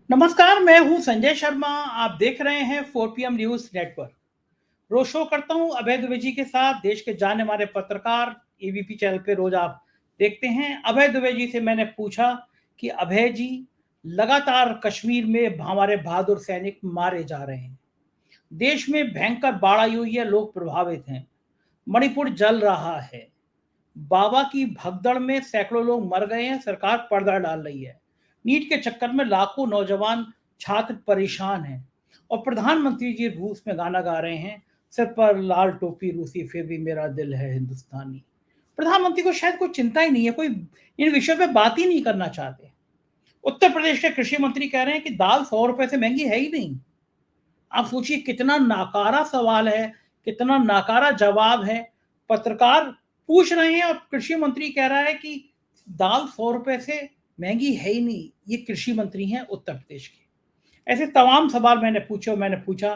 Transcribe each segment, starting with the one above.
नमस्कार, मैं हूं संजय शर्मा। आप देख रहे हैं 4 PM न्यूज नेटवर्क। रोज शो करता हूं अभय दुबे जी के साथ। देश के जाने माने पत्रकार एबीपी चैनल पे रोज आप देखते हैं। अभय दुबे जी से मैंने पूछा कि अभय जी, लगातार कश्मीर में हमारे बहादुर सैनिक मारे जा रहे हैं, देश में भयंकर बाढ़ आई हुई है, लोग प्रभावित हैं, मणिपुर जल रहा है, बाबा की भगदड़ में सैकड़ों लोग मर गए हैं, सरकार पर्दा डाल रही है, नीट के चक्कर में लाखों नौजवान छात्र परेशान हैं, और प्रधानमंत्री जी रूस में गाना गा रहे हैं, सिर पर लाल टोपी रूसी फिर भी मेरा दिल है हिंदुस्तानी। प्रधानमंत्री को शायद कोई चिंता ही नहीं है, कोई इन विषयों पे बात ही नहीं करना चाहते। उत्तर प्रदेश के कृषि मंत्री कह रहे हैं कि दाल 100 रुपए से महंगी है ही नहीं। आप सोचिए कितना नाकारा सवाल है, कितना नाकारा जवाब है। पत्रकार पूछ रहे हैं और कृषि मंत्री कह रहा है कि दाल 100 रुपए से महंगी है ही नहीं। ये कृषि मंत्री हैं उत्तर प्रदेश के। ऐसे तमाम सवाल मैंने पूछे और मैंने पूछा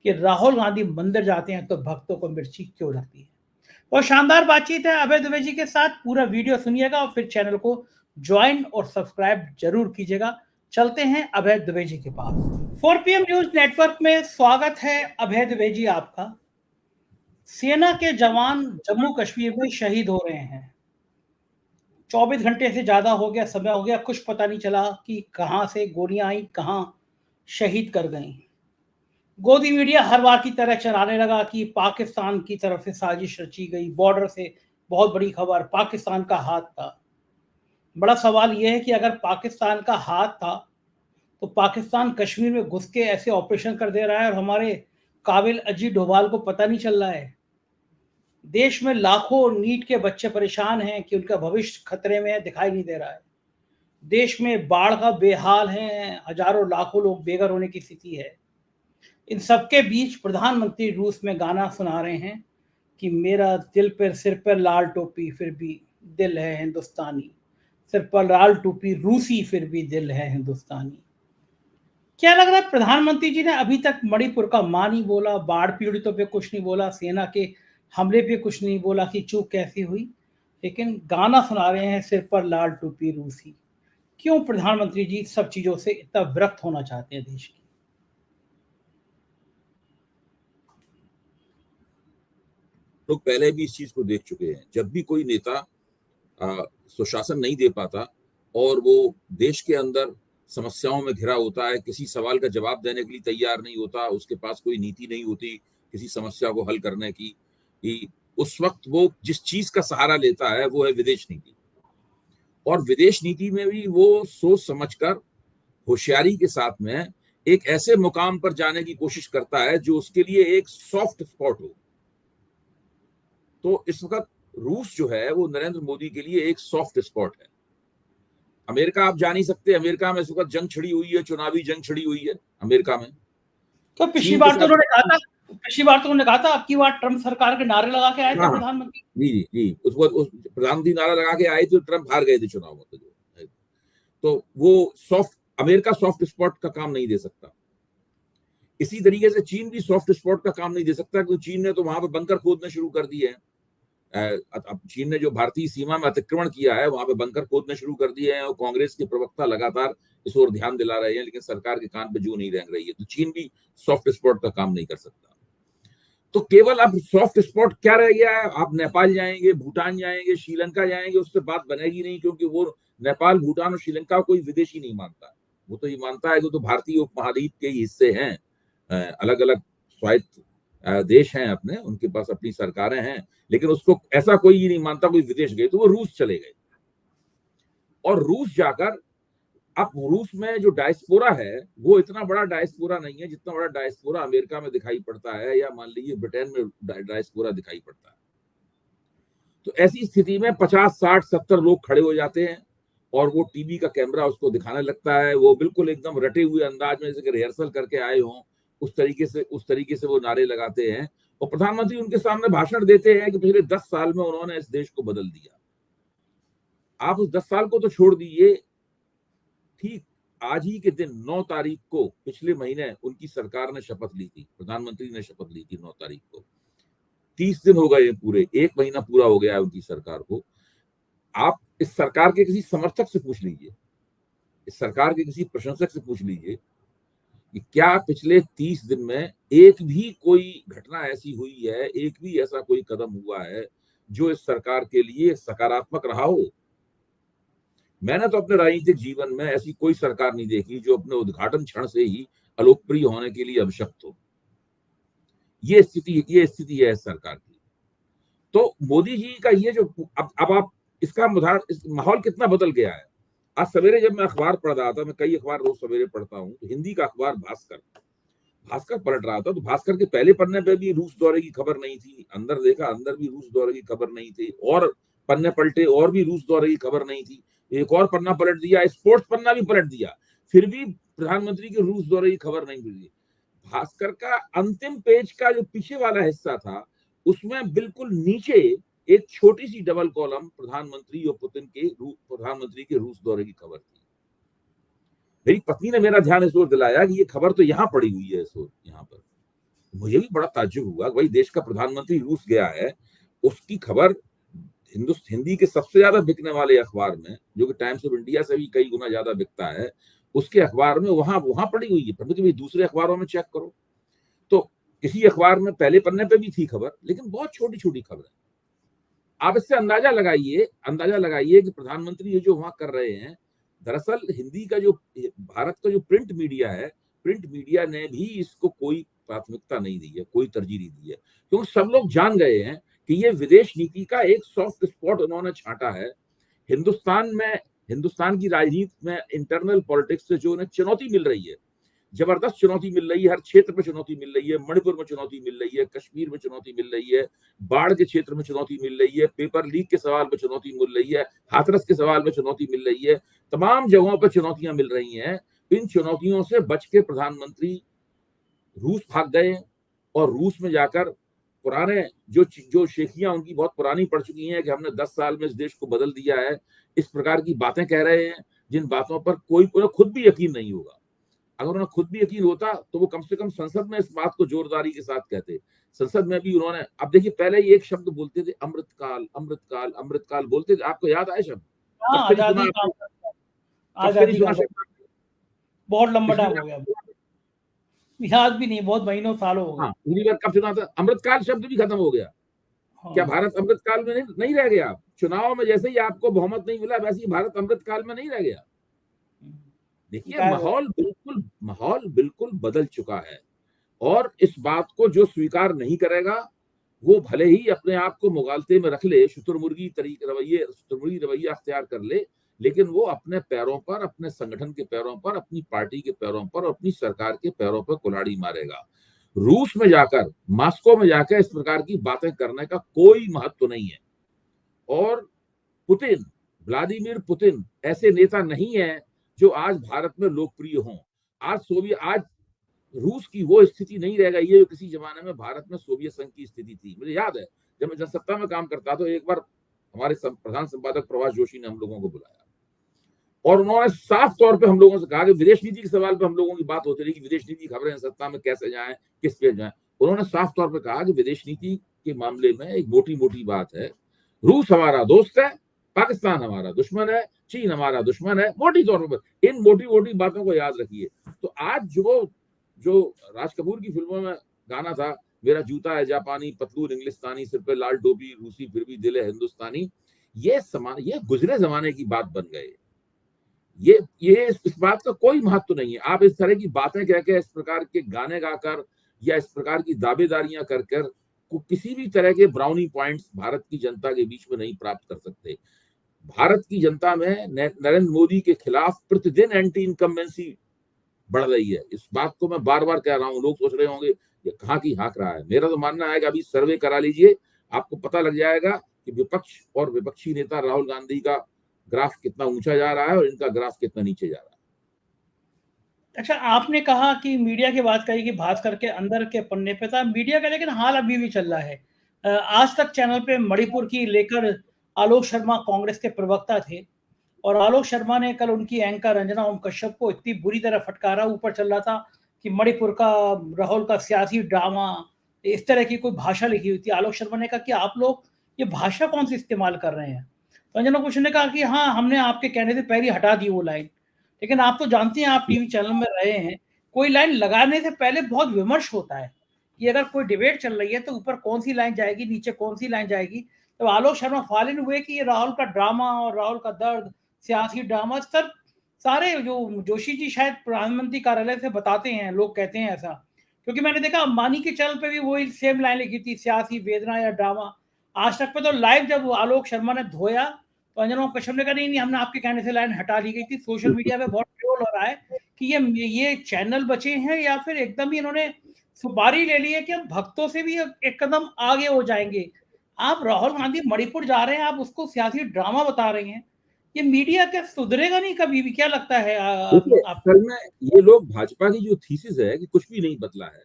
कि राहुल गांधी मंदिर जाते हैं तो भक्तों को मिर्ची क्यों लगती है। बहुत शानदार बातचीत है अभय दुबे जी के साथ। पूरा वीडियो सुनिएगा और फिर चैनल को ज्वाइन और सब्सक्राइब जरूर कीजिएगा। चलते हैं अभय दुबे जी के पास। 4 PM न्यूज नेटवर्क में स्वागत है अभय दुबे जी आपका। सेना के जवान जम्मू कश्मीर में शहीद हो रहे हैं। 24 घंटे से ज्यादा हो गया, समय हो गया, कुछ पता नहीं चला कि कहां से गोलियां आई, कहां शहीद कर गई। गोदी मीडिया हर बार की तरह चलाने लगा कि पाकिस्तान की तरफ से साजिश रची गई, बॉर्डर से बहुत बड़ी खबर, पाकिस्तान का हाथ था। बड़ा सवाल यह है कि अगर पाकिस्तान का हाथ था तो पाकिस्तान कश्मीर में घुस के ऐसे ऑपरेशन कर दे रहा है और हमारे काबिल अजीत डोभाल को पता नहीं चल रहा है। देश में लाखों नीट के बच्चे परेशान हैं कि उनका भविष्य खतरे में है, दिखाई नहीं दे रहा है। देश में बाढ़ का बेहाल है, हजारों लाखों लोग बेघर होने की स्थिति है। इन सबके बीच प्रधानमंत्री रूस में गाना सुना रहे हैं कि मेरा दिल पर सिर पर लाल टोपी फिर भी दिल है हिंदुस्तानी, सिर पर लाल टोपी रूसी फिर भी दिल है हिंदुस्तानी। क्या लग रहा है प्रधानमंत्री जी ने अभी तक मणिपुर का मां नहीं बोला, बाढ़ पीड़ितों पे कुछ नहीं बोला, सेना के हमले पे कुछ नहीं बोला कि चूक कैसी हुई, लेकिन गाना सुना रहे हैं सिर पर लाल टोपी रूसी। क्यों प्रधानमंत्री जी सब चीजों से इतना विरक्त होना चाहते हैं देश की? लोग पहले भी इस चीज को देख चुके हैं। जब भी कोई नेता सुशासन नहीं दे पाता और वो देश के अंदर समस्याओं में घिरा होता है, किसी सवाल का जवाब देने के लिए तैयार नहीं होता, उसके पास कोई नीति नहीं होती किसी समस्या को हल करने की, कि उस वक्त वो जिस चीज का सहारा लेता है वो है विदेश नीति। और विदेश नीति में भी वो सोच समझकर होशियारी के साथ में एक ऐसे मुकाम पर जाने की कोशिश करता है जो उसके लिए एक सॉफ्ट स्पॉट हो। तो इस वक्त रूस जो है वो नरेंद्र मोदी के लिए एक सॉफ्ट स्पॉट है। अमेरिका आप जा नहीं सकते, अमेरिका में इस वक्त जंग छिड़ी हुई है, चुनावी जंग छिड़ी हुई है अमेरिका में। तो पिछली चीन के बार तो साथ उन्होंने कहा था अब की बार ट्रम्प सरकार के नारे लगा के आए थे हाँ प्रधानमंत्री। जी जी जी, उस प्रधानमंत्री नारा लगा के आए थे, ट्रम्प हार गए थे चुनाव में। तो वो सॉफ्ट, अमेरिका सॉफ्ट स्पॉट का काम नहीं दे सकता। इसी तरीके से चीन भी सॉफ्ट स्पॉट का काम नहीं दे सकता, क्योंकि चीन ने तो वहां पर बंकर खोदने शुरू कर दिए हैं। अब चीन ने जो भारतीय सीमा में अतिक्रमण किया है वहां पे बंकर खोदने शुरू कर दिए हैं, और कांग्रेस के प्रवक्ता लगातार इस ओर ध्यान दिला रहे हैं, लेकिन सरकार के कान पे जू नहीं रेंग रही है। तो चीन भी सॉफ्ट स्पॉट का काम नहीं कर सकता। तो केवल अब सॉफ्ट स्पॉट क्या रह गया है? आप नेपाल जाएंगे, भूटान जाएंगे, श्रीलंका जाएंगे, उससे बात बनेगी नहीं, क्योंकि वो नेपाल, भूटान और श्रीलंका कोई विदेशी नहीं मानता। वो तो ये मानता है कि तो भारतीय उपमहाद्वीप के ही हिस्से हैं, अलग अलग स्वायत्त देश हैं अपने, उनके पास अपनी सरकारें हैं, लेकिन उसको ऐसा कोई ही नहीं मानता कोई विदेश गए। तो वो रूस चले गए, और रूस जाकर अब रूस में जो डायस्पोरा है वो इतना बड़ा डायस्पोरा नहीं है जितना बड़ा डायस्पोरा अमेरिका में दिखाई पड़ता है, या मान लीजिए ब्रिटेन में डायस्पोरा दिखाई पड़ता है। तो ऐसी स्थिति में 50, 60, 70 लोग खड़े हो जाते हैं और वो टीवी का कैमरा उसको दिखाने लगता है। वो बिल्कुल एकदम रटे हुए अंदाज में, जैसे रिहर्सल करके आए हों, उस तरीके से वो नारे लगाते हैं। और प्रधानमंत्री उनके सामने भाषण देते हैं कि पिछले 10 साल में उन्होंने इस देश को बदल दिया। आप उस 10 साल को तो छोड़ दीजिए, ठीक आज ही के दिन 9 तारीख को पिछले महीने उनकी सरकार ने शपथ ली थी, प्रधानमंत्री ने शपथ ली थी 9 तारीख को। 30 दिन हो गए पूरे, 1 महीना पूरा हो गया है उनकी सरकार को। आप इस सरकार के किसी समर्थक से पूछ लीजिए, इस सरकार के किसी प्रशंसक से पूछ लीजिए कि क्या पिछले 30 दिन में एक भी कोई घटना ऐसी हुई है, एक भी ऐसा कोई कदम हुआ है जो इस सरकार के लिए सकारात्मक रहा हो। मैंने तो अपने राजनीतिक जीवन में ऐसी कोई सरकार नहीं देखी जो अपने उद्घाटन क्षण से ही अलोकप्रिय होने के लिए अभिशप्त हो। ये स्थिति है इस सरकार की। तो मोदी जी का ये जो अब आप इसका माहौल कितना बदल गया है। आज सवेरे जब मैं अखबार पढ़ रहा था, मैं कई अखबार रोज सवेरे पढ़ता हूँ, तो हिंदी का अखबार भास्कर पलट रहा था, तो भास्कर के पहले पन्ने पे भी रूस दौरे की खबर नहीं थी। अंदर देखा, अंदर भी रूस दौरे की खबर नहीं थी, और पन्ने पलटे और भी रूस दौरे की खबर नहीं थी। एक और पन्ना पलट दिया, स्पोर्ट्स पन्ना भी पलट दिया, फिर भी प्रधानमंत्री के रूस दौरे की खबर नहीं मिली। भास्कर का अंतिम पेज का जो पीछे वाला हिस्सा था, उसमें बिल्कुल नीचे एक छोटी सी डबल कॉलम प्रधानमंत्री के रूस दौरे की खबर थी। मेरी पत्नी ने मेरा ध्यान इस ओर दिलाया कि ये खबर तो यहाँ पड़ी हुई है, इस ओर यहाँ पर। मुझे भी बड़ा ताज्जुब हुआ, भाई देश का प्रधानमंत्री रूस गया है, उसकी खबर हिंदी के सबसे ज्यादा बिकने वाले अखबार में, जो कि टाइम्स ऑफ इंडिया से भी कई गुना ज्यादा बिकता है, उसके अखबार में वहां पड़ी हुई है। भाई दूसरे अखबारों में चेक करो, तो किसी अखबार में पहले पन्ने पे भी थी खबर, लेकिन बहुत छोटी छोटी खबर है। आप इससे अंदाजा लगाइए कि प्रधानमंत्री ये जो वहां कर रहे हैं, दरअसल हिंदी का जो भारत का जो प्रिंट मीडिया है, प्रिंट मीडिया ने भी इसको कोई प्राथमिकता नहीं दी है, कोई तरजीह नहीं दी है, क्योंकि सब लोग जान गए हैं कि ये विदेश नीति का एक सॉफ्ट स्पॉट उन्होंने छांटा है। हिंदुस्तान की राजनीति में इंटरनल पॉलिटिक्स से जो उन्हें चुनौती मिल रही है, जबरदस्त चुनौती मिल रही है, हर क्षेत्र में चुनौती मिल रही है, मणिपुर में चुनौती मिल रही है, कश्मीर में चुनौती मिल रही है, बाढ़ के क्षेत्र में चुनौती मिल रही है, पेपर लीक के सवाल में चुनौती मिल रही है, हाथरस के सवाल में चुनौती मिल रही है, तमाम जगहों पर चुनौतियां मिल रही हैं। इन चुनौतियों से बच के प्रधानमंत्री रूस भाग गए, और रूस में जाकर पुराने जो शेखियां उनकी बहुत पुरानी पड़ चुकी हैं कि हमने 10 साल में इस देश को बदल दिया है, इस प्रकार की बातें कह रहे हैं, जिन बातों पर उन्हें खुद भी यकीन नहीं होगा। अगर उन्हें खुद भी यकीन होता तो वो कम से कम संसद में इस बात को जोरदारी के साथ कहते। संसद में भी उन्होंने, अब देखिए, पहले ही एक शब्द बोलते थे, अमृतकाल बोलते थे। आपको याद आए शब्द? बहुत लंबा टाइम हो गया, याद भी नहीं, बहुत महीनों सालों हो गए। पिछली बार कब सुना था? अमृतकाल शब्द भी खत्म हो गया। क्या भारत अमृतकाल में नहीं रह गया? चुनाव में जैसे ही आपको बहुमत नहीं मिला, वैसे ही भारत अमृतकाल में नहीं रह गया। देखिए, माहौल बिल्कुल बदल चुका है, और इस बात को जो स्वीकार नहीं करेगा, वो भले ही अपने आप को मुगालते में रख ले, शुतुरमुर्गी रवैया अख्तियार कर ले, लेकिन वो अपने पैरों पर, अपने संगठन के पैरों पर, अपनी पार्टी के पैरों पर, अपनी सरकार के पैरों पर कुल्हाड़ी मारेगा। रूस में जाकर, मॉस्को में जाकर इस प्रकार की बातें करने का कोई महत्व नहीं है। और व्लादिमीर पुतिन ऐसे नेता नहीं है जो आज भारत में लोकप्रिय हों। आज रूस की वो स्थिति नहीं रह गई है जो किसी जमाने में भारत में सोवियत संघ की स्थिति थी। मुझे याद है, जब मैं जनसत्ता में काम करता तो एक बार हमारे प्रधान संपादक प्रभाष जोशी ने हम लोगों को बुलाया, और उन्होंने साफ तौर पे हम लोगों से कहा कि विदेश नीति के सवाल पे हम लोगों की बात होती रही कि विदेश नीति खबरें सत्ता में कैसे जाएं, किस पे जाएं। उन्होंने साफ तौर पे कहा कि विदेश नीति के मामले में एक मोटी बात है, रूस हमारा दोस्त है, पाकिस्तान हमारा दुश्मन है, चीन हमारा दुश्मन है। मोटी तौर पर इन मोटी बातों को याद रखिए। तो आज जो राज कपूर की फिल्मों में गाना था, मेरा जूता है जापानी, पतलून इंग्लिस्तानी, सिर पे लाल टोपी, रूसी फिर भी दिल है हिंदुस्तानी, ये गुजरे जमाने की बात बन गए। ये इस बात का कोई महत्व नहीं है। आप इस तरह की बातें कह के, इस प्रकार के गाने गाकर या इस प्रकार की दावेदारियां कर किसी भी तरह के ब्राउनी पॉइंट्स भारत की जनता के बीच में नहीं प्राप्त कर सकते। भारत की जनता में नरेंद्र मोदी के खिलाफ प्रतिदिन एंटी इनकम्बेंसी बढ़ रही है। इस बात को मैं बार बार कह रहा हूं। लोग सोच रहे होंगे ये कहाँ की हाँक रहा है। मेरा तो मानना है कि अभी सर्वे करा लीजिए, आपको पता लग जाएगा कि विपक्ष और विपक्षी नेता राहुल गांधी का ग्राफ कितना ऊंचा जा रहा है और इनका ग्राफ कितना नीचे जा रहा है। अच्छा, आपने कहा कि मीडिया की बात कही कि भास्कर के अंदर के पन्ने पे था मीडिया का, लेकिन हाल अभी भी चल रहा है। आज तक चैनल पे मणिपुर की लेकर आलोक शर्मा कांग्रेस के प्रवक्ता थे, और आलोक शर्मा ने कल उनकी एंकर रंजना ओम कश्यप को इतनी बुरी तरह फटकारा, ऊपर चल रहा था कि मणिपुर का राहुल का सियासी ड्रामा, इस तरह की कोई भाषा लिखी हुई थी। आलोक शर्मा ने कहा कि आप लोग ये भाषा कौन सी इस्तेमाल कर रहे हैं। रंजना कुश ने कहा कि हाँ, हमने आपके कहने से पहले हटा दी वो लाइन। लेकिन आप तो जानते हैं, आप टीवी चैनल में रहे हैं, कोई लाइन लगाने से पहले बहुत विमर्श होता है कि अगर कोई डिबेट चल रही है तो ऊपर कौन सी लाइन जाएगी, नीचे कौन सी लाइन जाएगी। तो आलोक शर्मा फालिन हुए कि ये राहुल का ड्रामा और राहुल का दर्द, सियासी ड्रामा, सर सारे जो जोशी जी शायद प्रधानमंत्री कार्यालय से बताते हैं, लोग कहते हैं ऐसा, क्योंकि मैंने देखा अंबानी के चैनल पे भी वही सेम लाइन लिखी थी, सियासी वेदना या ड्रामा। आज तक पे तो लाइव जब आलोक शर्मा ने धोया तो अंजना कश्यप ने कहा नहीं हमने आपके कहने से लाइन हटा ली गई थी। सोशल मीडिया पे बहुत ट्रोल हो रहा है कि ये चैनल बचे हैं या फिर एकदम ही इन्होंने सुपारी ले ली है कि हम भक्तों से भी एक कदम आगे हो जाएंगे। आप राहुल गांधी मणिपुर जा रहे हैं, आप उसको सियासी ड्रामा बता रहे हैं, ये मीडिया क्या सुधरेगा नहीं कभी भी? क्या लगता है देखिए, आप? असल में ये लोग भाजपा की जो थीसिस है कि कुछ भी नहीं बदला है,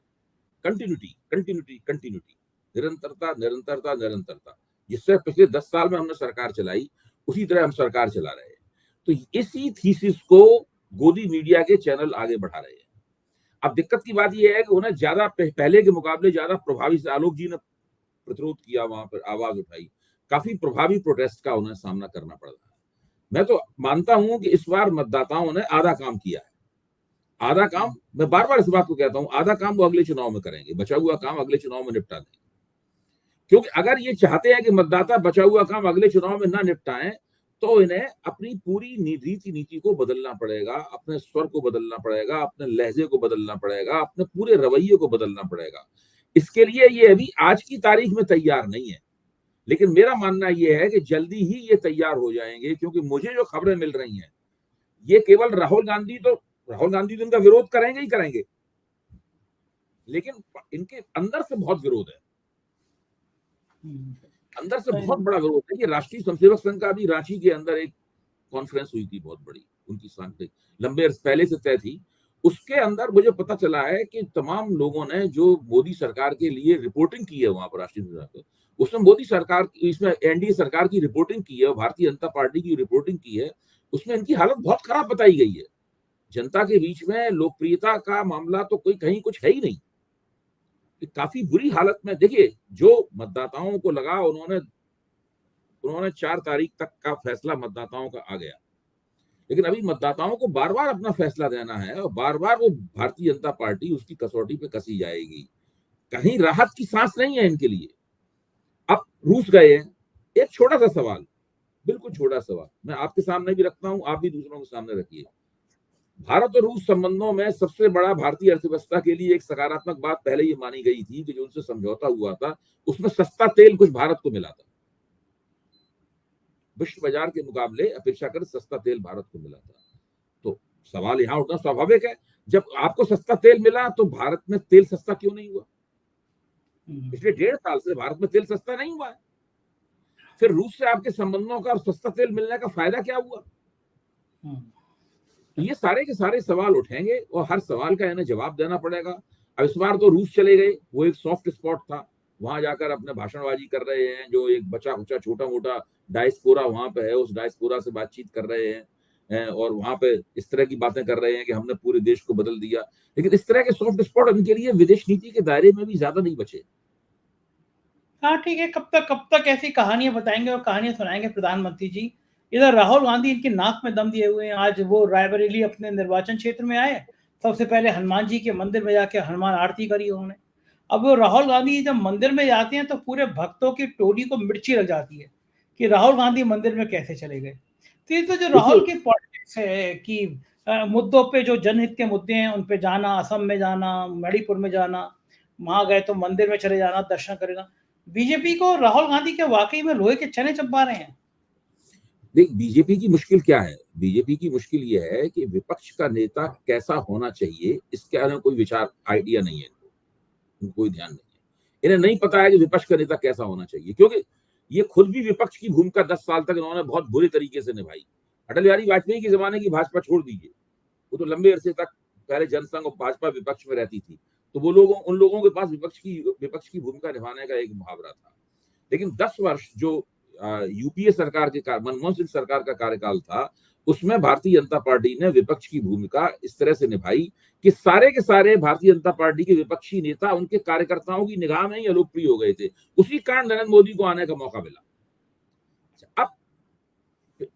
कंटिन्यूटी कंटिन्यूटी कंटिन्यूटी, निरंतरता निरंतरता निरंतरता, जिससे पिछले 10 साल में हमने सरकार चलाई उसी तरह हम सरकार चला रहे हैं। तो इसी थीसिस को गोदी मीडिया के चैनल आगे बढ़ा रहे हैं। अब दिक्कत की बात यह है कि उन्हें ज्यादा पहले के मुकाबले ज्यादा प्रभावी से आलोक जी ने प्रतिरोध किया, वहां पर आवाज उठाई, काफी प्रभावी प्रोटेस्ट का उन्हें सामना करना पड़ रहा है। मैं तो मानता हूं कि इस बार मतदाताओं ने आधा काम किया है। आधा काम, मैं बार बार इस बात को कहता हूं, आधा काम वो अगले चुनाव में करेंगे, बचा हुआ काम अगले चुनाव में निपटा देंगे। क्योंकि अगर ये चाहते हैं कि मतदाता बचा हुआ काम अगले चुनाव में ना निपटाएं, तो इन्हें अपनी पूरी नीति को बदलना पड़ेगा, अपने स्वर को बदलना पड़ेगा, अपने लहजे को बदलना पड़ेगा, अपने पूरे रवैये को बदलना पड़ेगा। इसके लिए ये अभी आज की तारीख में तैयार नहीं है, लेकिन मेरा मानना यह है कि जल्दी ही ये तैयार हो जाएंगे। क्योंकि मुझे जो खबरें मिल रही हैं, ये केवल राहुल गांधी तो इनका विरोध करेंगे ही करेंगे, लेकिन इनके अंदर से बहुत विरोध है, अंदर से बहुत बड़ा विरोध है। कि राष्ट्रीय स्वयंसेवक संघ का भी रांची के अंदर एक कॉन्फ्रेंस हुई थी बहुत बड़ी, उनकी सांकेतिक लंबे पहले से तय थी। उसके अंदर मुझे पता चला है कि तमाम लोगों ने जो मोदी सरकार के लिए रिपोर्टिंग की है वहां पर राष्ट्रीय स्वयंसेवक, उसमें मोदी सरकार, इसमें एनडीए सरकार की रिपोर्टिंग की है, भारतीय जनता पार्टी की रिपोर्टिंग की है, उसमें इनकी हालत बहुत खराब बताई गई है। जनता के बीच में लोकप्रियता का मामला तो कोई कहीं कुछ है ही नहीं, काफी बुरी हालत में। देखिए, जो मतदाताओं को लगा, उन्होंने 4 तारीख तक का फैसला मतदाताओं का आ गया, लेकिन अभी मतदाताओं को बार बार अपना फैसला देना है और बार बार वो भारतीय जनता पार्टी उसकी कसौटी पे कसी जाएगी। कहीं राहत की सांस नहीं है इनके लिए। अब रूस गए हैं, एक छोटा सा सवाल, बिल्कुल छोटा सवाल मैं आपके सामने भी रखता हूं, आप भी दूसरों के सामने रखिए। भारत और रूस संबंधों में सबसे बड़ा भारतीय अर्थव्यवस्था के लिए एक सकारात्मक बात पहले ये मानी गई थी कि जो उनसे समझौता हुआ था उसमें सस्ता तेल कुछ भारत को मिला था, विश्व बाजार के मुकाबले अपेक्षाकृत सस्ता तेल भारत को मिला था। तो सवाल यहां उठना स्वाभाविक है, जब आपको सस्ता तेल मिला तो भारत में तेल सस्ता क्यों नहीं हुआ? पिछले 1.5 साल से भारत में तेल सस्ता नहीं हुआ है। फिर रूस से आपके संबंधों का और सस्ता तेल मिलने का फायदा क्या हुआ? ये सारे के सारे सवाल उठेंगे और हर सवाल का इन्हें जवाब देना पड़ेगा। अब इस बार तो रूस चले गए, वो एक सॉफ्ट स्पॉट था, वहां जाकर अपने भाषणबाजी कर रहे हैं। जो एक बचा कुचा छोटा मोटा डायस्पोरा वहां पे है, उस डायस्पोरा से बातचीत कर रहे हैं और वहां पे इस तरह की बातें कर रहे हैं कि हमने पूरे देश को बदल दिया। लेकिन इस तरह के सॉफ्ट स्पॉट इनके लिए विदेश नीति के दायरे में भी ज्यादा नहीं बचे। हाँ ठीक है, कब तक ऐसी कहानियां बताएंगे और कहानियां सुनाएंगे प्रधानमंत्री जी। इधर राहुल गांधी इनकी नाक में दम दिए हुए हैं। आज वो रायबरेली अपने निर्वाचन क्षेत्र में आए, सबसे पहले हनुमान जी के मंदिर में जाके हनुमान आरती करी उन्होंने। अब वो राहुल गांधी जब मंदिर में जाते हैं तो पूरे भक्तों की टोली को मिर्ची लग जाती है कि राहुल गांधी मंदिर में कैसे चले गए। तो ये तो जो राहुल की पॉलिटिक्स है कि मुद्दों पे, जो जनहित के मुद्दे हैं उन पे जाना, असम में जाना, मणिपुर में जाना, वहां गए तो मंदिर में चले जाना, दर्शन करेगा। बीजेपी को राहुल गांधी के वाकई में लोहे के चने चबा रहे हैं। देख, बीजेपी की मुश्किल क्या है? बीजेपी की मुश्किल यह है कि विपक्ष का नेता कैसा होना चाहिए इसके बारे में कोई विचार, आइडिया नहीं है इनको, कोई ध्यान नहीं है। इन्हें नहीं पता है कि विपक्ष का नेता कैसा होना चाहिए, क्योंकि ये खुद भी विपक्ष की भूमिका 10 साल तक इन्होंने बहुत बुरे तरीके से निभाई। अटल बिहारी वाजपेयी के जमाने की भाजपा छोड़ दीजिए, वो तो लंबे अरसे तक पहले जनसंघ और भाजपा विपक्ष में रहती थी, तो वो लोगों, उन लोगों के पास विपक्ष की भूमिका निभाने का एक मुहावरा था। लेकिन 10 वर्ष जो यूपीए सरकार के मनमोहन सिंह सरकार का कार्यकाल था, उसमें भारतीय जनता पार्टी ने विपक्ष की भूमिका इस तरह से निभाई कि सारे के सारे भारतीय जनता पार्टी के विपक्षी नेता उनके कार्यकर्ताओं की निगाह में ही अलोकप्रिय हो गए थे। उसी कारण नरेंद्र मोदी को आने का मौका मिला। अब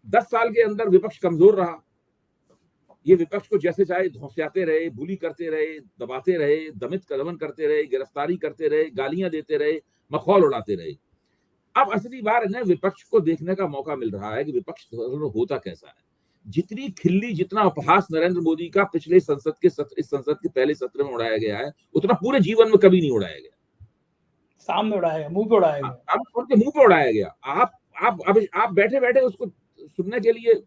10 साल के अंदर विपक्ष कमजोर रहा, ये विपक्ष को जैसे चाहे धौंसियाते रहे, बुली करते रहे, दबाते रहे, दमन करते रहे, गिरफ्तारी करते रहे, गालियां देते रहे, मखौल उड़ाते रहे। अब असली बार इन्हें विपक्ष को देखने का मौका मिल रहा है कि विपक्ष होता कैसा है। जितनी खिल्ली, जितना उपहास नरेंद्र मोदी का पिछले इस संसद के पहले सत्र में उड़ाया गया है, उतना पूरे जीवन में कभी नहीं उड़ाया गया। सामने उड़ाया, मुंह पे उड़ाया गया। अब उनके मुंह पे उड़ाया गया। आप बैठे बैठे उसको सुनने के लिए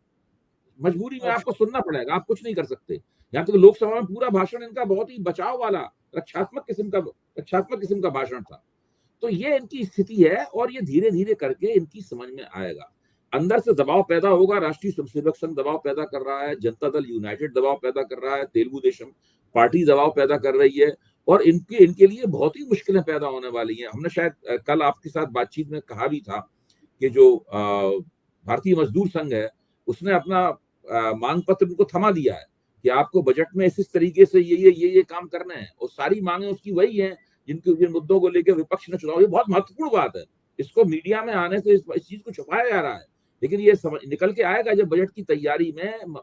मजबूरी में आपको सुनना पड़ेगा, आप कुछ नहीं कर सकते। यहाँ तक लोकसभा में पूरा भाषण इनका बहुत ही बचाव वाला रक्षात्मक किस्म का भाषण था। तो ये इनकी स्थिति है और ये धीरे धीरे करके इनकी समझ में आएगा। अंदर से दबाव पैदा होगा, राष्ट्रीय स्वयंसेवक संघ दबाव पैदा कर रहा है, जनता दल यूनाइटेड दबाव पैदा कर रहा है, तेलुगु देशम पार्टी दबाव पैदा कर रही है और इनके लिए बहुत ही मुश्किलें पैदा होने वाली हैं। हमने शायद कल आपके साथ बातचीत में कहा भी था कि जो भारतीय मजदूर संघ है उसने अपना मांग पत्र उनको थमा दिया है कि आपको बजट में इस तरीके से ये काम करने हैं और सारी मांगे उसकी वही हैं जिन मुद्दों को लेकर विपक्ष ने चुनाव। ये बहुत महत्वपूर्ण बात है, इसको मीडिया में आने से इस चीज को छुपाया जा रहा है, लेकिन ये निकल के आएगा जब बजट की तैयारी में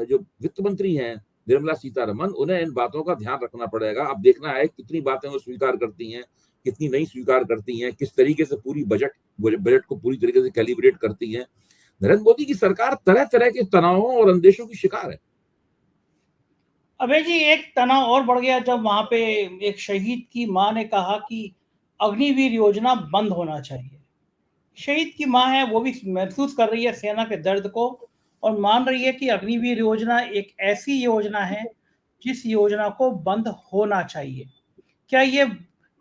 जो वित्त मंत्री हैं निर्मला सीतारमन, उन्हें इन बातों का ध्यान रखना पड़ेगा। अब देखना है कितनी बातें वो स्वीकार करती हैं, कितनी नहीं स्वीकार करती हैं, किस तरीके से पूरी बजट को पूरी तरीके से कैलिब्रेट करती हैं। नरेंद्र मोदी की सरकार तरह तरह के तनावों और अंदेशों की शिकार है। अभय जी, एक तनाव और बढ़ गया जब वहां पे एक शहीद की मां ने कहा कि अग्निवीर योजना बंद होना चाहिए। शहीद की मां है, वो भी महसूस कर रही है सेना के दर्द को और मान रही है कि अग्निवीर योजना एक ऐसी योजना है जिस योजना को बंद होना चाहिए। क्या ये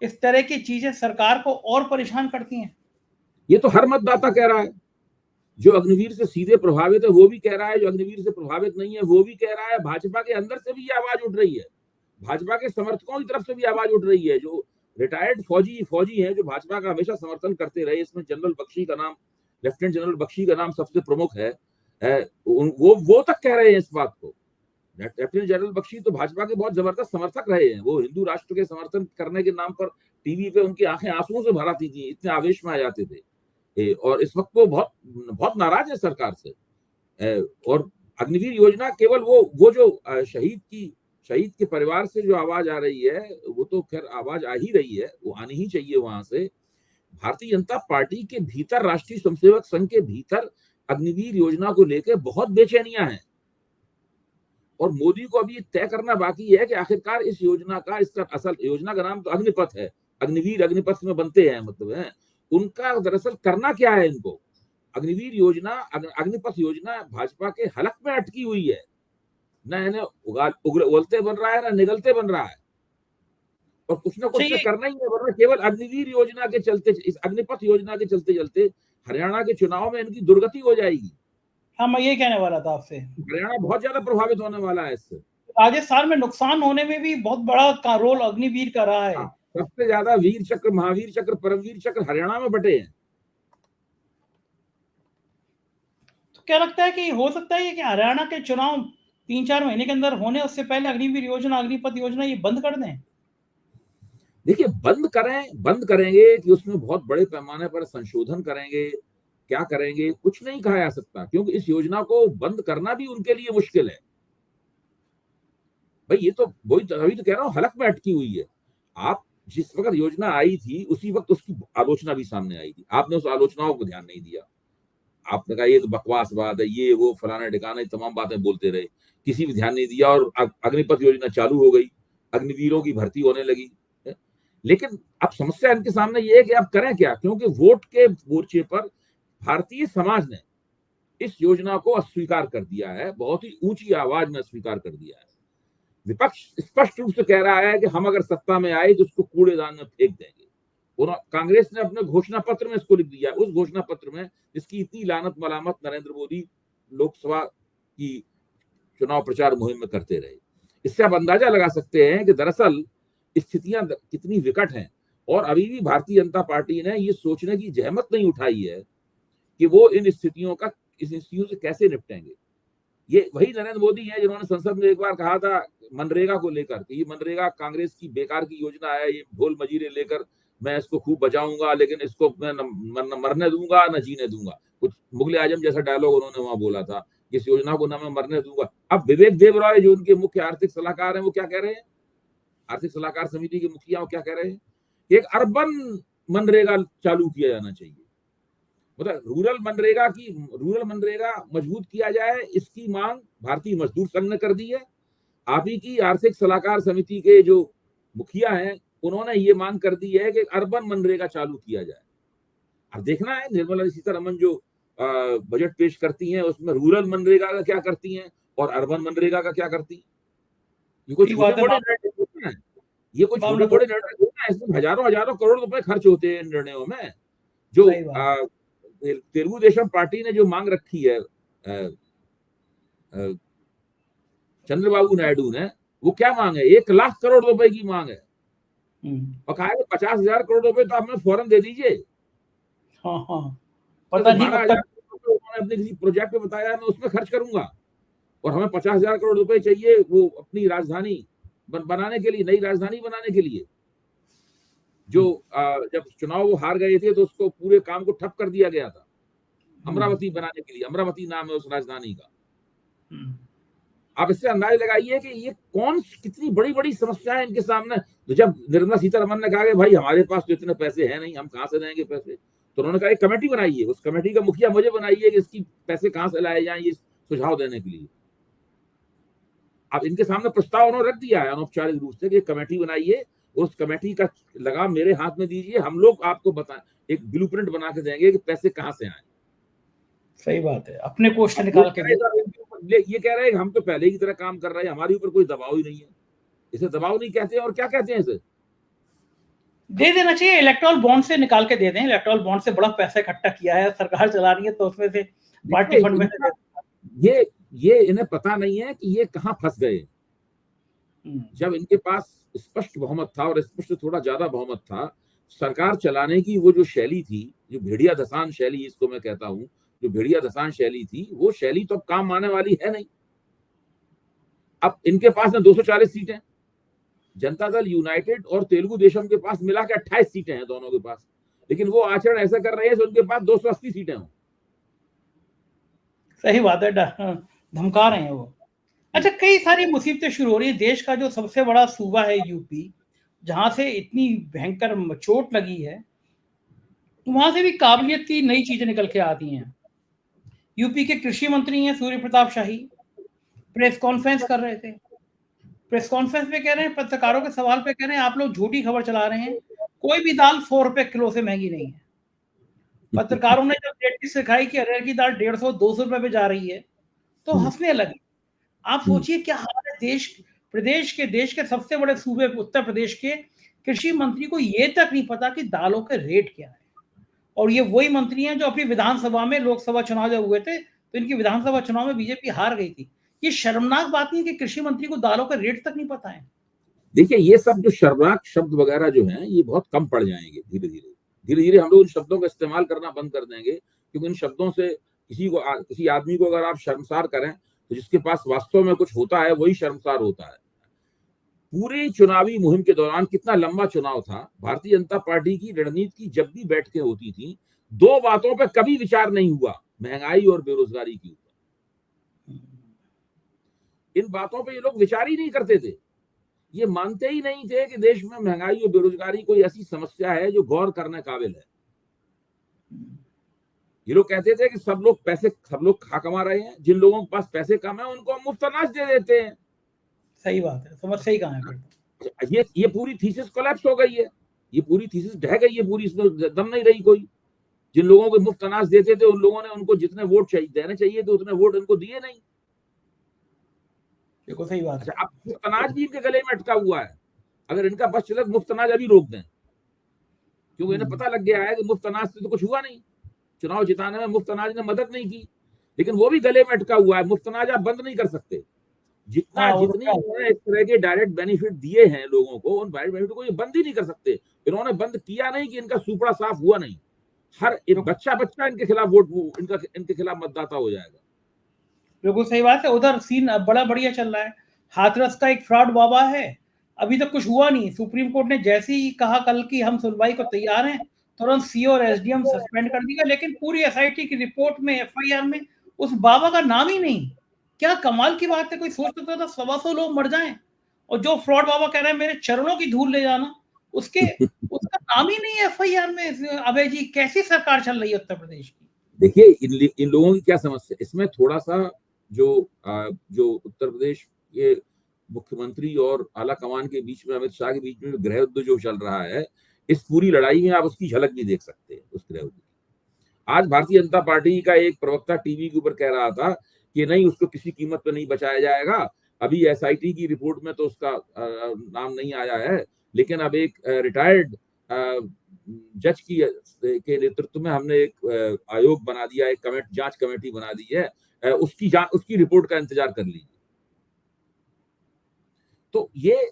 इस तरह की चीजें सरकार को और परेशान करती हैं? ये तो हर मतदाता कह रहा है। जो अग्निवीर से सीधे प्रभावित है वो भी कह रहा है, जो अग्निवीर से प्रभावित नहीं है वो भी कह रहा है। भाजपा के अंदर से भी ये आवाज उठ रही है, भाजपा के समर्थकों की तरफ से भी आवाज उठ रही है। जो रिटायर्ड फौजी हैं जो भाजपा का हमेशा समर्थन करते रहे, इसमें लेफ्टिनेंट जनरल बख्शी का नाम सबसे प्रमुख है, वो तक कह रहे हैं इस बात को। लेफ्टिनेंट जनरल बख्शी तो भाजपा के बहुत जबरदस्त समर्थक रहे हैं। वो हिंदू राष्ट्र के समर्थन करने के नाम पर टीवी पे उनकी आंखें आंसुओं से भर आती थी, इतने आवेश में आ जाते थे। और इस वक्त वो बहुत नाराज है सरकार से। और अग्निवीर योजना केवल वो जो शहीद के परिवार से जो आवाज आ रही है, वो तो खैर आवाज आ ही रही है, वो आनी ही चाहिए वहां से। भारतीय जनता पार्टी के भीतर, राष्ट्रीय स्वयंसेवक संघ के भीतर अग्निवीर योजना को लेकर बहुत बेचैनियां हैं और मोदी को अभी तय करना बाकी है कि आखिरकार इस योजना का, इसका असल योजना का नाम तो अग्निपथ है, अग्निवीर अग्निपथ में बनते हैं, मतलब है उनका दरअसल करना क्या है। इनको अग्निपथ योजना भाजपा के हलक में अटकी हुई है, ना इन्हें उगलते बन रहा है ना निगलते बन रहा है, और कुछ ना कुछ तो करना ही है, वरना केवल अग्निवीर योजना के चलते, इस अग्निपथ योजना के चलते चलते हरियाणा के चुनाव में इनकी दुर्गति हो जाएगी। हाँ, मैं ये कहने वाला था आपसे, हरियाणा बहुत ज्यादा प्रभावित होने वाला है इससे। राजस्थान में नुकसान होने में भी बहुत बड़ा रोल अग्निवीर का रहा है। सबसे ज्यादा वीर चक्र, महावीर चक्र, परमवीर चक्र हरियाणा में बटे हैं। तो क्या लगता है कि हो सकता है कि हरियाणा के चुनाव 3-4 महीने के अंदर होने, उससे पहले अग्निवीर योजना, अग्निपथ योजना ये बंद कर दें? देखिए, बंद करेंगे कि उसमें बहुत बड़े पैमाने पर संशोधन करेंगे, क्या करेंगे कुछ नहीं कहा जा सकता, क्योंकि इस योजना को बंद करना भी उनके लिए मुश्किल है। भाई ये तो अभी तो कह रहा हूं, हलक में अटकी हुई है। आप जिस वक्त योजना आई थी उसी वक्त उसकी आलोचना भी सामने आई थी, आपने उस आलोचनाओं को ध्यान नहीं दिया। आपने कहा ये तो बकवास बात है, ये वो फलाने ठिकाने तमाम बातें बोलते रहे, किसी भी ध्यान नहीं दिया और अग्निपथ योजना चालू हो गई, अग्निवीरों की भर्ती होने लगी। लेकिन अब समस्या इनके सामने ये है कि अब करें क्या, क्योंकि वोट के मोर्चे पर भारतीय समाज ने इस योजना को अस्वीकार कर दिया है, बहुत ही ऊंची आवाज में अस्वीकार कर दिया है। विपक्ष स्पष्ट रूप से कह रहा है कि हम अगर सत्ता में आए तो उसको कूड़ेदान में फेंक देंगे। कांग्रेस ने अपने घोषणा पत्र में इसको लिख दिया, उस घोषणा पत्र में जिसकी इतनी लानत मलामत नरेंद्र मोदी लोकसभा की चुनाव प्रचार मुहिम में करते रहे। इससे आप अंदाजा लगा सकते हैं कि दरअसल स्थितियां कितनी विकट हैं और अभी भी भारतीय जनता पार्टी ने ये सोचने की जहमत नहीं उठाई है कि वो इन स्थितियों से कैसे निपटेंगे। ये वही नरेंद्र मोदी है जिन्होंने संसद में एक बार कहा था मनरेगा को लेकर कि ये मनरेगा कांग्रेस की बेकार की योजना है, ये ढोल मजीरे लेकर मैं इसको खूब बजाऊंगा, लेकिन इसको मैं न मरने दूंगा न जीने दूंगा। कुछ मुगले आजम जैसा डायलॉग उन्होंने वहां बोला था। इस योजना को ना मैं मरने दूंगा। अब विवेक देबरॉय जो उनके मुख्य आर्थिक सलाहकार हैं वो क्या कह रहे हैं, आर्थिक सलाहकार समिति के मुखिया वो क्या कह रहे हैं कि एक अर्बन मनरेगा चालू किया जाना चाहिए, मतलब रूरल मनरेगा मजबूत किया जाए, इसकी मांग भारतीय मजदूर संघ ने कर दी है। आप ही की आर्थिक सलाहकार समिति के जो मुखिया हैं उन्होंने ये मांग कर दी है कि अर्बन मनरेगा चालू किया जाए। अब देखना है निर्मला सीतारमन जो बजट पेश करती हैं उसमें रूरल मनरेगा का क्या करती हैं और अर्बन मनरेगा का क्या करती हैं। ये कोई छोटे बड़े निर्णय होते हैं, ये कोई छोटे बड़े निर्णय होते हैं, इसमें हजारों करोड़ रुपए खर्च होते हैं इन निर्णयों में। जो तेलुगु देशम पार्टी ने जो मांग रखी है चंद्रबाबू नायडू ने, वो क्या मांग है, 1 लाख करोड़ रुपए की मांग है और कहा है 50,000 करोड़ रुपए तो आप हमें फौरन दे दीजिए। पता नहीं उन्होंने अपने किसी प्रोजेक्ट में बताया मैं उसमें खर्च करूंगा और हमें 50,000 करोड़ रुपए चाहिए वो अपनी राजधानी बनाने के लिए, नई राजधानी बनाने के लिए। जो जब चुनाव वो हार गए थे तो उसको पूरे काम को ठप कर दिया गया था अमरावती बनाने के लिए, अमरावती नाम है उस राजधानी का। आप इससे अंदाजा लगाइए कि ये कितनी बड़ी बड़ी समस्याएं इनके सामने। तो जब निर्मला सीतारमन ने कहा कि भाई हमारे पास तो इतने पैसे हैं नहीं, हम कहां से देंगे पैसे, तो उन्होंने कहा एक कमेटी बनाइए, उस कमेटी का मुखिया मुझे बनाइए कि इसकी पैसे कहां से लाए जाएं, ये सुझाव देने के लिए। अब इनके सामने प्रस्ताव उन्होंने रख दिया है अनौपचारिक रूप से कि कमेटी बनाइए, उस कमेटी का लगाम मेरे हाथ में दीजिए, हम लोग आपको बताएं, एक ब्लूप्रिंट बना के देंगे कि पैसे कहां से आए। सही बात है, अपने कोष से निकाल के ये कह रहे हैं हम तो पहले की तरह काम कर रहे हैं, हमारे ऊपर कोई दबाव ही नहीं है। इसे दबाव नहीं कहते हैं और क्या कहते हैं, इसे दे देना चाहिए, इलेक्ट्रल बॉन्ड से निकाल के दे दें। इलेक्ट्रल बॉन्ड से बड़ा पैसा इकट्ठा किया है, सरकार चला रही है तो उसमें से पार्टी फंड में ये इन्हें पता नहीं है कि ये कहां फंस गए। जब इनके पास स्पष्ट बहुमत था और स्पष्ट थोड़ा ज्यादा बहुमत था, सरकार चलाने की वो जो शैली थी, जो भेड़िया धसान शैली इसको मैं कहता हूं, जो भेड़िया धसान शैली थी, वो शैली तो अब काम आने वाली है नहीं। अब इनके पास में 240 सीटें, जनता दल यूनाइटेड और तेलुगु देशम के पास मिला के 28 सीटें हैं दोनों के पास, लेकिन वो आचरण ऐसा कर रहे हैं उनके पास 280 सीटें हों। सही बात है, धमका रहे हैं वो। अच्छा, कई सारी मुसीबतें शुरू हो रही है। देश का जो सबसे बड़ा सूबा है यूपी, जहां से इतनी भयंकर चोट लगी है, वहां से भी काबिलियत की नई चीजें निकल के आती हैं। यूपी के कृषि मंत्री हैं सूर्य प्रताप शाही, प्रेस कॉन्फ्रेंस कर रहे थे। प्रेस कॉन्फ्रेंस में कह रहे हैं, पत्रकारों के सवाल पे कह रहे हैं आप लोग झूठी खबर चला रहे हैं, कोई भी दाल 100 रुपए किलो से महंगी नहीं है। पत्रकारों ने जब डेट सिखाई कि अरहर की दाल 150-200 रुपए पे जा रही है तो हंसने लगे। आप सोचिए क्या हाल है देश के सबसे बड़े सूबे उत्तर प्रदेश के कृषि मंत्री को ये तक नहीं पता कि दालों के रेट क्या है। और ये वही मंत्री हैं जो अपनी विधानसभा में, लोकसभा चुनाव जब हुए थे तो इनकी विधानसभा चुनाव में बीजेपी हार गई थी। ये शर्मनाक बात नहीं है कि कृषि मंत्री को दालों का रेट तक नहीं पता है। देखिए, ये सब जो शर्मनाक शब्द वगैरह जो हैं ये बहुत कम पड़ जाएंगे धीरे धीरे हम लोग इन शब्दों का इस्तेमाल करना बंद कर देंगे, क्योंकि इन शब्दों से किसी आदमी को अगर आप शर्मसार करें तो जिसके पास वास्तव में कुछ होता है वही शर्मसार होता है। पूरी चुनावी मुहिम के दौरान, कितना लंबा चुनाव था, भारतीय जनता पार्टी की रणनीति की जब भी बैठकें होती थी, 2 बातों पर कभी विचार नहीं हुआ, महंगाई और बेरोजगारी के ऊपर। इन बातों पे ये लोग विचार ही नहीं करते थे, ये मानते ही नहीं थे कि देश में महंगाई और बेरोजगारी कोई ऐसी समस्या है जो गौर करने काबिल है। ये लोग कहते थे कि सब लोग खा कमा रहे हैं, जिन लोगों के पास पैसे कम है उनको हम मुफ्त अनाज दे देते हैं। सही बात है, समस्या ही कहां है। ये पूरी थीसिस कोलैप्स हो गई है, ये पूरी थीसिस ढह गई है पूरी, इसमें दम नहीं रही कोई। जिन लोगों को मुफ्त अनाज देते थे उन लोगों ने उनको जितने वोट देने चाहिए थे उतने वोट उनको दिए नहीं। देखो, सही बात है। अब मुफ्त अनाज भी इनके गले में अटका हुआ है। अगर इनका बस चले मुफ्त अनाज अभी रोक दें, क्योंकि इन्हें पता लग गया है कि मुफ्त अनाज से तो कुछ हुआ नहीं, चुनाव जिताने में मुफ्त अनाज ने मदद नहीं की, लेकिन वो भी गले में अटका हुआ है। मुफ्त अनाज आप बंद नहीं कर सकते। जितनी इस तरह के डायरेक्ट बेनिफिट दिए हैं लोगों को, उन डायरेक्ट बेनिफिट को ये बंद ही नहीं कर सकते। इन्होंने बंद किया नहीं कि इनका सुपड़ा साफ हुआ नहीं। हर एक बच्चा इनके खिलाफ इनके खिलाफ मतदाता हो जाएगा। बिल्कुल सही बात है। उधर सीन बड़ा बढ़िया चल रहा है। हाथरस का एक फ्रॉड बाबा है, अभी तक कुछ हुआ नहीं। सुप्रीम कोर्ट ने जैसे ही कहा कल की हम सुनवाई को तैयार हैं, तुरंत सीओ और एसडीएम सस्पेंड कर दिया। लेकिन पूरी एसआईटी की रिपोर्ट में, एफआईआर में उस बाबा का नाम ही नहीं। क्या कमाल की बात है, कोई सोच सकता था 125 लोग मर जाएं, और जो फ्रॉड बाबा कह रहे हैं मेरे चरणों की धूल ले जाना, उसके उसका नाम ही नहीं है एफआईआर में। अभय जी, कैसी सरकार चल रही है उत्तर प्रदेश की? देखिए इन लोगों की क्या समस्या, इसमें थोड़ा सा जो उत्तर प्रदेश के मुख्यमंत्री और आला कमान के बीच में, अमित शाह के बीच में जो गृह युद्ध जो चल रहा है, इस पूरी लड़ाई में आप उसकी झलक भी देख सकते हैं उस गृह युद्ध की। आज भारतीय जनता पार्टी का एक प्रवक्ता टीवी के ऊपर कह रहा था कि नहीं, उसको किसी कीमत पर नहीं बचाया जाएगा। अभी एसआईटी की रिपोर्ट में तो उसका नाम नहीं आया है, लेकिन अब एक रिटायर्ड जज के नेतृत्व में हमने एक आयोग बना दिया, एक जांच कमेटी बना दी है, उसकी रिपोर्ट का इंतजार कर लीजिए। तो ये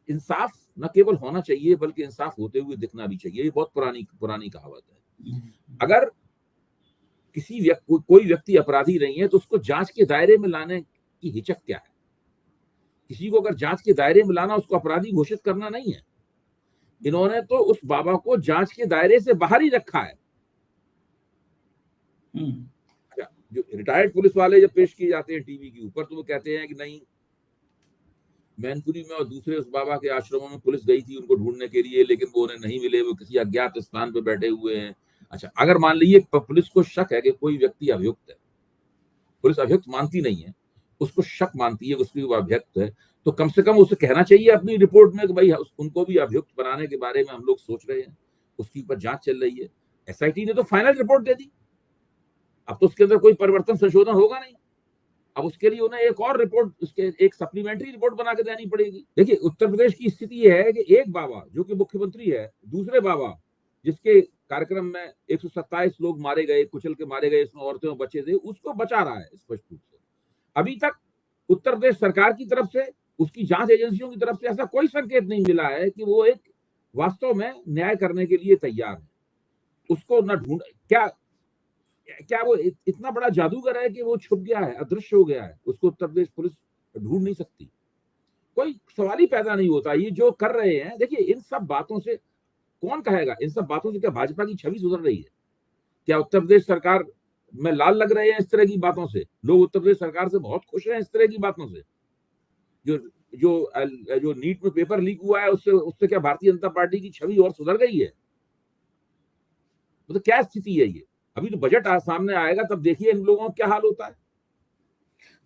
इंसाफ न केवल होना चाहिए बल्कि इंसाफ होते हुए दिखना भी चाहिए। ये बहुत पुरानी कहावत है। अगर कोई व्यक्ति अपराधी नहीं है तो उसको जांच के दायरे में लाने की हिचक क्या है? किसी को अगर जांच के दायरे में लाना, उसको अपराधी घोषित करना नहीं है। इन्होंने तो उस बाबा को जांच के दायरे से बाहर ही रखा है। जो रिटायर्ड पुलिस वाले जब पेश किए जाते हैं टीवी के ऊपर, तो वो कहते हैं कि नहीं, मैनपुरी में और दूसरे उस बाबा के आश्रमों में पुलिस गई थी उनको ढूंढने के लिए, लेकिन वो उन्हें नहीं मिले, वो किसी अज्ञात स्थान पर बैठे हुए हैं। अच्छा, अगर मान लीजिए पुलिस को शक है कि कोई व्यक्ति अभियुक्त है, पुलिस अभियुक्त मानती नहीं है, उसको शक मानती है उसकी अभियुक्त है, तो कम से कम उसे कहना चाहिए अपनी रिपोर्ट में कि भाई उनको भी अभियुक्त बनाने के बारे में हम लोग सोच रहे हैं, उसके ऊपर जांच चल रही है। एसआईटी ने तो फाइनल रिपोर्ट दे दी, अब तो उसके अंदर कोई परिवर्तन संशोधन होगा नहीं। अब उसके लिए उन्हें एक और रिपोर्ट, उसके एक सप्लीमेंट्री रिपोर्ट बना के देनी पड़ेगी। देखिए, उत्तर प्रदेश की स्थिति यह है कि एक बाबा जो कि मुख्यमंत्री है, दूसरे बाबा जिसके कार्यक्रम में 127 लोग मारे गए, कुचल के मारे गए, इसमें औरतें और बच्चे थे, उसको बचा रहा है स्पष्ट रूप से। अभी तक उत्तर प्रदेश सरकार की तरफ से, उसकी जांच एजेंसियों की तरफ से ऐसा कोई संकेत नहीं मिला है कि वो एक वास्तव में न्याय करने के लिए तैयार है। उसको न ढूंढ, क्या वो इतना बड़ा जादूगर है कि वो छुप गया है, अदृश्य हो गया है, उसको उत्तर प्रदेश पुलिस ढूंढ नहीं सकती? कोई सवाल ही पैदा नहीं होता। ये जो कर रहे हैं, देखिए, इन सब बातों से कौन कहेगा, इन सब बातों से क्या भाजपा की छवि सुधर रही है? क्या उत्तर प्रदेश सरकार में लाल लग रहे हैं इस तरह की बातों से? लोग उत्तर प्रदेश सरकार से बहुत खुश हैं इस तरह की बातों से। जो नीट में पेपर लीक हुआ है, उससे क्या भारतीय जनता पार्टी की छवि और सुधर गई है? मतलब क्या स्थिति है ये? अभी तो बजट सामने आएगा, तब देखिए इन लोगों का क्या हाल होता है।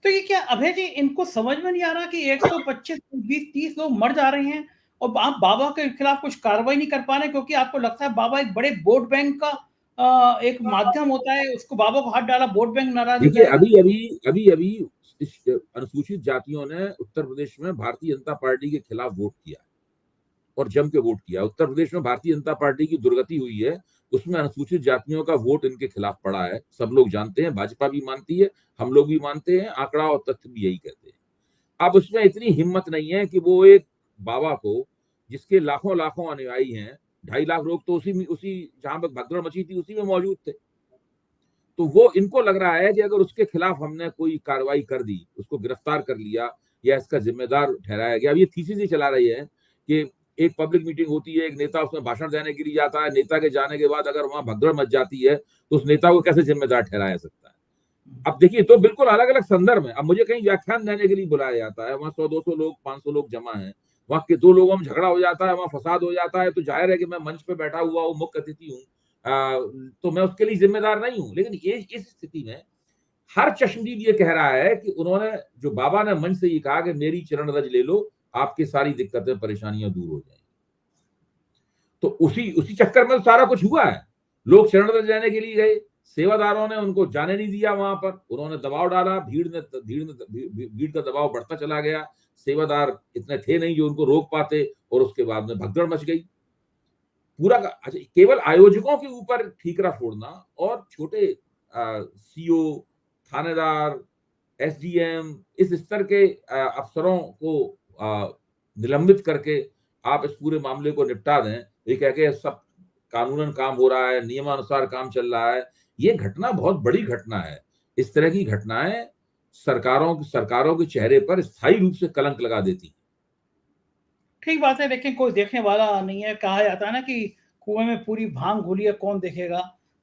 तो ये क्या अभय जी, इनको समझ में नहीं आ रहा कि 125, 20-30 लोग मर जा रहे हैं और आप बाबा के खिलाफ कुछ कार्रवाई नहीं कर पा रहे, क्योंकि आपको लगता है बाबा एक बड़े वोट बैंक का एक माध्यम होता है, उसको बाबा को हाथ डाला वोट बैंक नाराज हो देखिए, जाएगा? अभी अनुसूचित जातियों ने उत्तर प्रदेश में भारतीय जनता पार्टी के खिलाफ वोट किया और जम के वोट किया। उत्तर प्रदेश में भारतीय जनता पार्टी की दुर्गति हुई है, उसमें अनुसूचित जातियों का वोट इनके खिलाफ पड़ा है। सब लोग जानते हैं, भाजपा भी मानती है, हम लोग भी मानते हैं, आंकड़ा और तथ्य भी यही कहते हैं। अब उसमें इतनी हिम्मत नहीं है कि वो एक बाबा को, जिसके लाखों लाखों अनुयायी हैं, 2.5 लाख लोग तो उसी जहां पर भगदड़ मची थी उसी में मौजूद थे, तो वो इनको लग रहा है कि अगर उसके खिलाफ हमने कोई कार्रवाई कर दी, उसको गिरफ्तार कर लिया या इसका जिम्मेदार ठहराया गया। अब ये थीसिस ही चला रही है कि एक पब्लिक मीटिंग होती है, एक नेता उसमें भाषण देने के लिए जाता है, नेता के जाने के बाद अगर वहां भगदड़ मच जाती है तो उस नेता को कैसे जिम्मेदार ठहराया सकता है? अब देखिए, तो बिल्कुल अलग अलग संदर्भ है। अब मुझे कहीं व्याख्यान देने के लिए बुलाया जाता है, वहां 100-200 लोग, 500 लोग जमा है, वहां के 2 लोगों में झगड़ा हो जाता है, वहां फसाद हो जाता है, तो जाहिर है कि मैं मंच पे बैठा हुआ हूँ, मुख्य अतिथि हूँ, तो मैं उसके लिए जिम्मेदार नहीं हूं। लेकिन ये इस स्थिति में हर चश्मदीद ये कह रहा है कि उन्होंने, जो बाबा ने मंच से ये कहा कि मेरी चरण रज ले लो, आपकी सारी दिक्कतें परेशानियां दूर हो जाएंगी, तो उसी चक्कर में तो सारा कुछ हुआ है। लोग चरण रज लेने के लिए गए, सेवादारों ने उनको जाने नहीं दिया, वहां पर उन्होंने दबाव डाला, भीड़ का दबाव बढ़ता चला गया, सेवादार इतने थे नहीं जो उनको रोक पाते, और उसके बाद में भगदड़ मच गई पूरा का। अच्छा, केवल आयोजकों के ऊपर ठीकरा फोड़ना और छोटे सीओ, थानेदार, एसडीएम, इस स्तर के अफसरों को निलंबित करके आप इस पूरे मामले को निपटा दें, ये कह के सब कानूनन काम हो रहा है, नियमानुसार काम चल रहा है, ये घटना बहुत बड़ी घटना है। इस तरह की घटनाएं सरकारों के चेहरे पर स्थायी रूप से कलंक लगा देती। ठीक बात है, लेकिन कोई देखने वाला नहीं है। कहा जाता है ना कि कुएं में पूरी भांग घुली है, कौन देखेगा?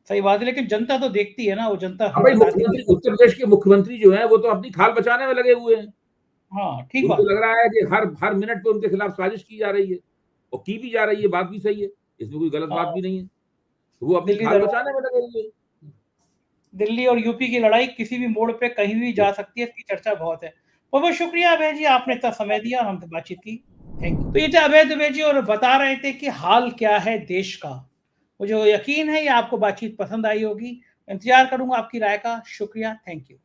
सही बात है, लेकिन जनता तो देखती है ना, वो जनता भाई बताती मुख्यमंत्री, उत्तर प्रदेश के मुख्यमंत्री जो है वो तो अपनी खाल बचाने में लगे हुए हैं। हाँ ठीक उनको बात लग रहा है कि हर मिनट पे उनके खिलाफ साजिश की जा रही है, और की भी जा रही है, बात भी सही है, इसमें कोई गलत बात हाँ, भी नहीं है। वो अपनी दिल्ली खाल दरबार, बचाने में लगे हुए हैं। दिल्ली और यूपी की लड़ाई किसी भी मोड़ पे कहीं भी जा सकती है, इसकी चर्चा बहुत है। बहुत बहुत शुक्रिया अभय जी, आपने इतना समय दिया और हमसे बातचीत की। Thank you. तो ये थे अभय दुबे जी और बता रहे थे कि हाल क्या है देश का। मुझे यकीन है ये आपको बातचीत पसंद आई होगी। इंतजार करूंगा आपकी राय का। शुक्रिया, थैंक यू।